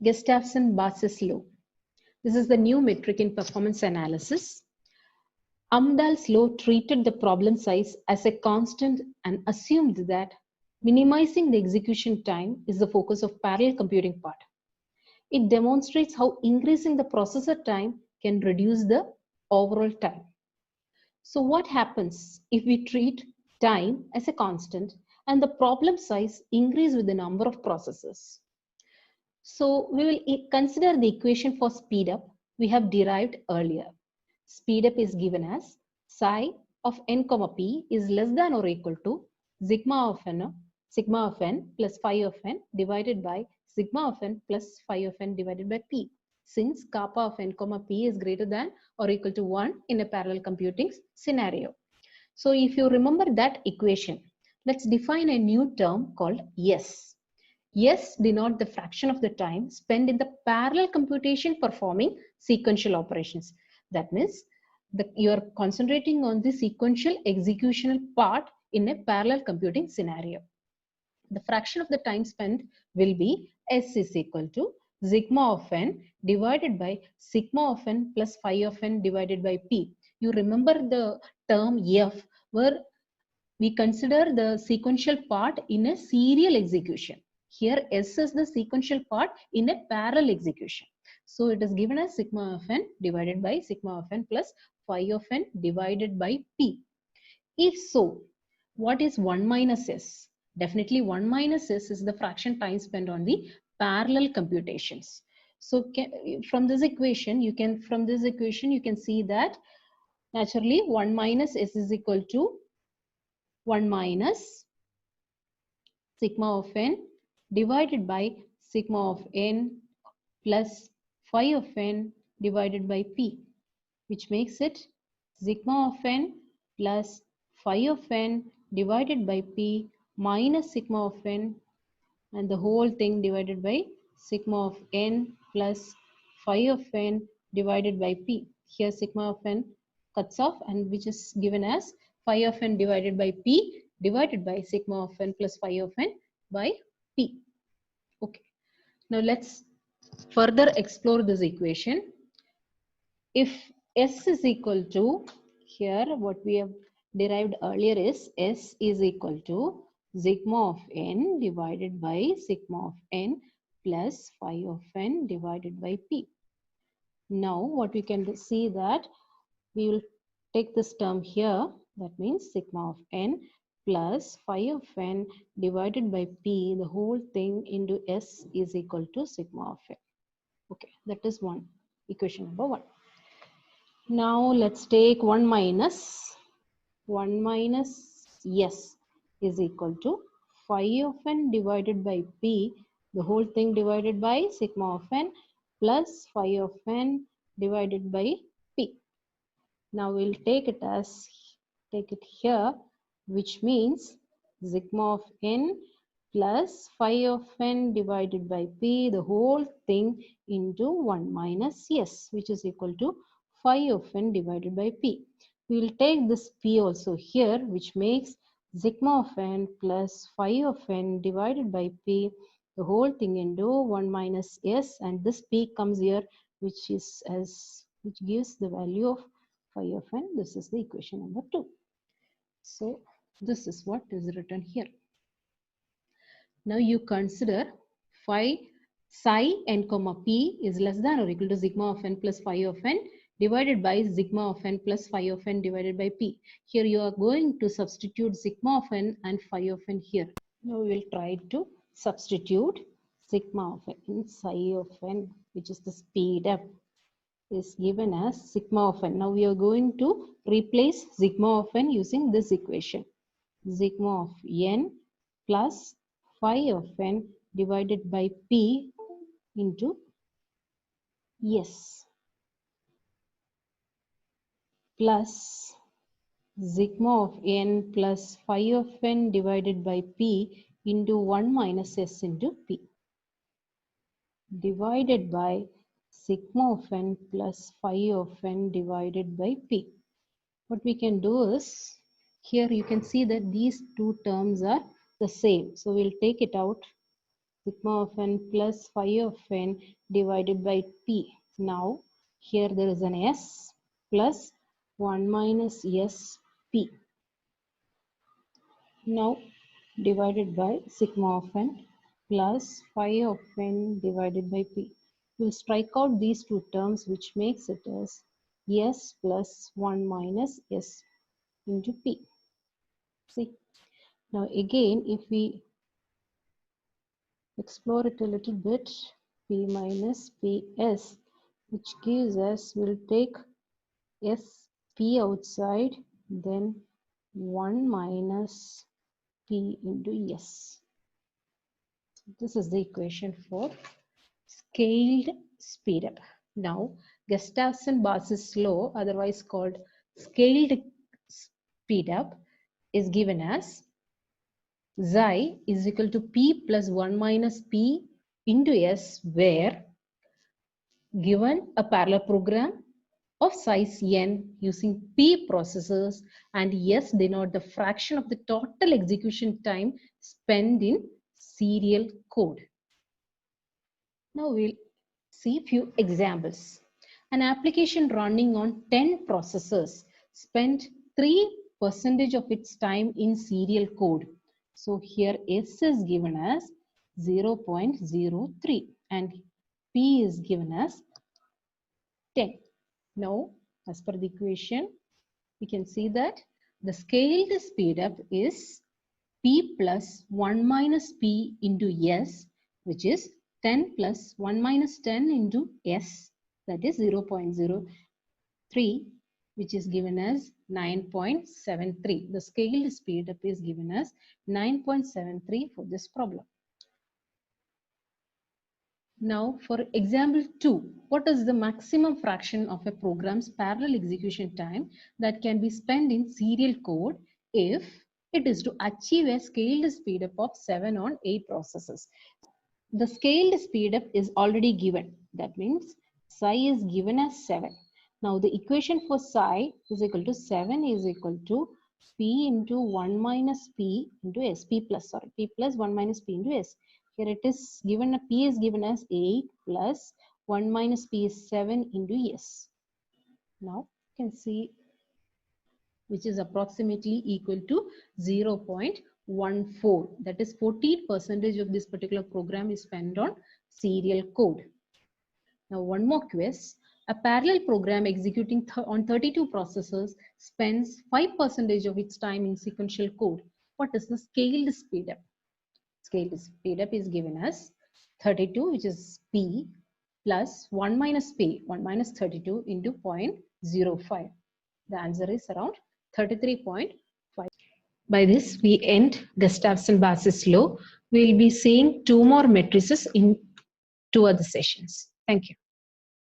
Gustafson-Bass's law. This is the new metric in performance analysis. Amdahl's law treated the problem size as a constant and assumed that minimizing the execution time is the focus of parallel computing part. It demonstrates how increasing the processor time can reduce the overall time. So what happens if we treat time as a constant and the problem size increase with the number of processors? So we will consider the equation for speed up we have derived earlier. Speed up is given as psi of n comma p is less than or equal to sigma of n plus phi of n divided by sigma of n plus phi of n divided by p, since kappa of n comma p is greater than or equal to 1 in a parallel computing scenario. So if you remember that equation, let's define a new term called S. S denote the fraction of the time spent in the parallel computation performing sequential operations. That means you are concentrating on the sequential executional part in a parallel computing scenario. The fraction of the time spent will be S is equal to sigma of n divided by sigma of n plus phi of n divided by p. You remember the term F, where we consider the sequential part in a serial execution. Here S is the sequential part in a parallel execution. So it is given as sigma of n divided by sigma of n plus phi of n divided by p. If so, what is 1 minus S? Definitely 1 minus S is the fraction time spent on the parallel computations. So from this equation you can see that naturally 1 minus S is equal to 1 minus sigma of n divided by sigma of n plus phi of n divided by p, which makes it sigma of n plus phi of n divided by p minus sigma of n, and the whole thing divided by sigma of n plus phi of n divided by p. Here sigma of n cuts off, and which is given as phi of n divided by p divided by sigma of n plus phi of n by p. Okay, now let's further explore this equation. If S is equal to, here what we have derived earlier is S is equal to sigma of n divided by sigma of n plus phi of n divided by p. Now what we can see that we will take this term here, that means sigma of n plus phi of n divided by p, the whole thing into S is equal to sigma of n. Okay, that is equation number 1. Now let's take 1 minus S is equal to phi of n divided by p, the whole thing divided by sigma of n plus phi of n divided by p. Now we'll take it here, which means sigma of n plus phi of n divided by p, the whole thing into 1 minus S, which is equal to phi of n divided by p. We will take this p also here, which makes sigma of n plus phi of n divided by p, the whole thing into 1 minus S, and this p comes here, which gives the value of phi of n. This is the equation number 2. So this is what is written here. Now you consider psi n comma p is less than or equal to sigma of n plus phi of n divided by sigma of n plus phi of n divided by p. Here you are going to substitute sigma of n and phi of n here. Now we will try to substitute sigma of n, psi of n, which is the speed up, is given as sigma of n. Now we are going to replace sigma of n using this equation. Sigma of n plus phi of n divided by p into S plus sigma of n plus phi of n divided by p into 1 minus S into p divided by sigma of n plus phi of n divided by p. What we can do is, here you can see that these two terms are the same. So we'll take it out. sigma of n plus phi of n divided by p. Now here there is an s plus 1 minus s p. Now divided by sigma of n plus phi of n divided by p. We'll strike out these two terms, which makes it as s plus 1 minus s into p. See, now again if we explore it a little bit, p minus ps, which gives us, we'll take s p outside, then 1 minus p into s. This is the equation for scaled speedup. Now, Gustafson-Bas's law, otherwise called scaled speedup, is given as xi is equal to p plus 1 minus p into s, where given a parallel program of size n using p processors and s denote the fraction of the total execution time spent in serial code. Now we'll see few examples. An application running on 10 processors spent 3% of its time in serial code. So here S is given as 0.03 and P is given as 10. Now, as per the equation, we can see that the scaled speedup is P plus 1 minus P into S, which is 10 plus 1 minus 10 into S, that is 0.03, which is given as 9.73. The scaled speedup is given as 9.73 for this problem. Now for example 2, what is the maximum fraction of a program's parallel execution time that can be spent in serial code if it is to achieve a scaled speedup of 7 on 8 processes? The scaled speedup is already given. That means psi is given as 7. Now the equation for psi is equal to 7 is equal to p into 1 minus p into s, p plus 1 minus p into s. Here it is given, a p is given as 8 plus 1 minus p is 7 into s. Now you can see, which is approximately equal to 0.14. That is 14% of this particular program is spent on serial code. Now one more quiz. A parallel program executing on 32 processors spends 5% of its time in sequential code. What is the scaled speedup? Scaled speedup is given as 32, which is p, plus 1 minus p, 1 minus 32 into 0.05. The answer is around 33.5. By this, we end Gustafson-Bas's law. We'll be seeing 2 more matrices in 2 other sessions. Thank you.